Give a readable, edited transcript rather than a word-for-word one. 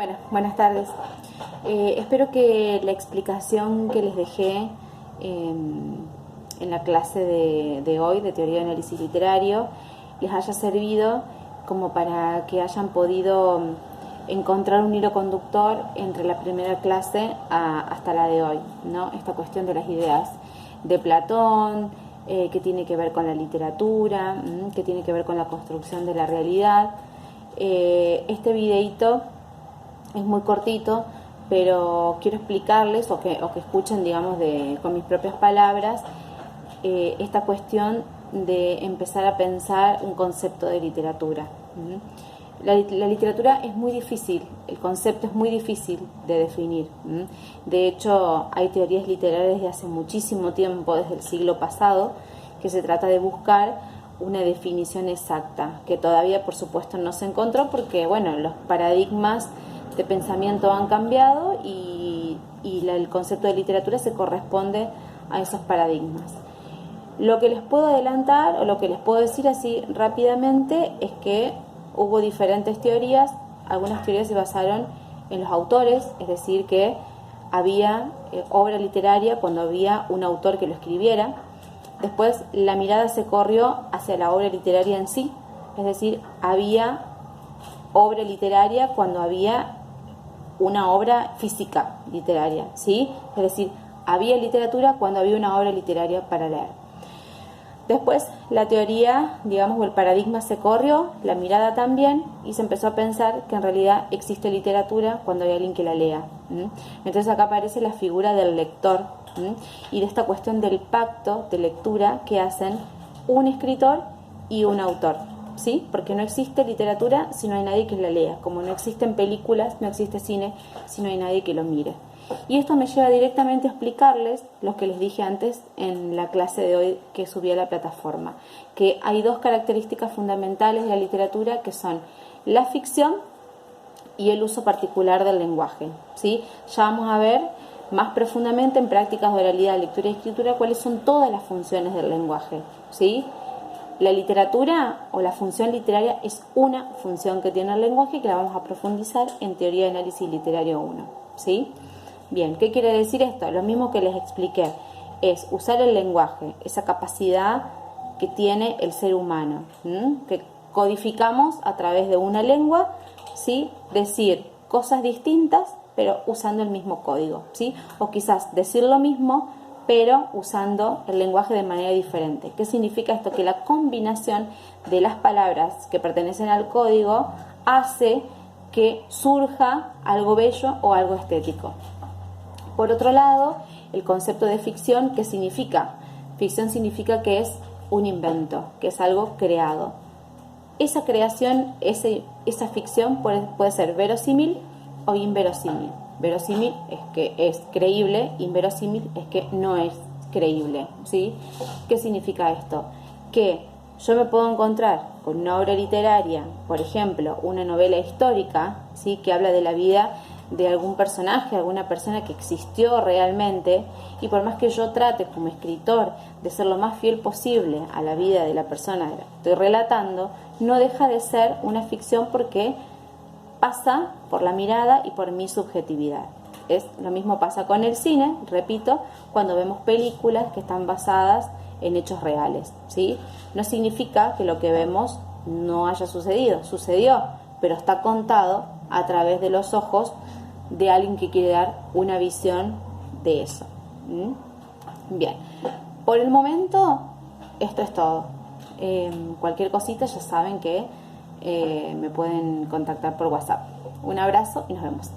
Bueno, buenas tardes. Espero que la explicación que les dejé en la clase de hoy de Teoría de Análisis Literario les haya servido como para que hayan podido encontrar un hilo conductor entre la primera clase hasta la de hoy, ¿no? Esta cuestión de las ideas de Platón, que tiene que ver con la literatura, que tiene que ver con la construcción de la realidad. Este videíto es muy cortito, pero quiero explicarles o que escuchen, digamos, con mis propias palabras, esta cuestión de empezar a pensar un concepto de literatura. La literatura es muy difícil, el concepto es muy difícil de definir. De hecho, hay teorías literarias de hace muchísimo tiempo, desde el siglo pasado, que se trata de buscar una definición exacta, que todavía, por supuesto, no se encontró porque, bueno, los paradigmas de pensamiento han cambiado y el concepto de literatura se corresponde a esos paradigmas. Lo que les puedo adelantar o lo que les puedo decir así rápidamente es que hubo diferentes teorías. Algunas teorías se basaron en los autores, es decir, que había obra literaria cuando había un autor que lo escribiera. Después la mirada se corrió hacia la obra literaria en sí, es decir, había obra literaria cuando había una obra física literaria, ¿sí? Es decir, había literatura cuando había una obra literaria para leer. Después la teoría, digamos, o el paradigma se corrió, la mirada también, y se empezó a pensar que en realidad existe literatura cuando hay alguien que la lea. Entonces acá aparece la figura del lector y de esta cuestión del pacto de lectura que hacen un escritor y un autor. ¿Sí? Porque no existe literatura si no hay nadie que la lea, como no existen películas, no existe cine si no hay nadie que lo mire. Y esto me lleva directamente a explicarles lo que les dije antes en la clase de hoy que subí a la plataforma, que hay dos características fundamentales de la literatura que son la ficción y el uso particular del lenguaje. ¿Sí? Ya vamos a ver más profundamente en prácticas de oralidad, lectura y escritura cuáles son todas las funciones del lenguaje. ¿Sí? La literatura o la función literaria es una función que tiene el lenguaje que la vamos a profundizar en Teoría de Análisis Literario 1. ¿Sí? Bien, ¿qué quiere decir esto? Lo mismo que les expliqué, es usar el lenguaje, esa capacidad que tiene el ser humano, que codificamos a través de una lengua, ¿sí? Decir cosas distintas, pero usando el mismo código, ¿sí? O quizás decir lo mismo, pero usando el lenguaje de manera diferente. ¿Qué significa esto? Que la combinación de las palabras que pertenecen al código hace que surja algo bello o algo estético. Por otro lado, el concepto de ficción, ¿qué significa? Ficción significa que es un invento, que es algo creado. Esa creación, esa ficción puede ser verosímil o inverosímil. Verosímil es que es creíble, inverosímil es que no es creíble, ¿sí? ¿Qué significa esto? Que yo me puedo encontrar con una obra literaria, por ejemplo, una novela histórica, ¿sí? Que habla de la vida de algún personaje, alguna persona que existió realmente, y por más que yo trate como escritor de ser lo más fiel posible a la vida de la persona que estoy relatando, no deja de ser una ficción porque pasa por la mirada y por mi subjetividad. Lo mismo pasa con el cine, repito, cuando vemos películas que están basadas en hechos reales, ¿sí? No significa que lo que vemos no haya sucedido, sucedió, pero está contado a través de los ojos de alguien que quiere dar una visión de eso. Bien, por el momento esto es todo. Cualquier cosita ya saben que me pueden contactar por WhatsApp. Un abrazo y nos vemos.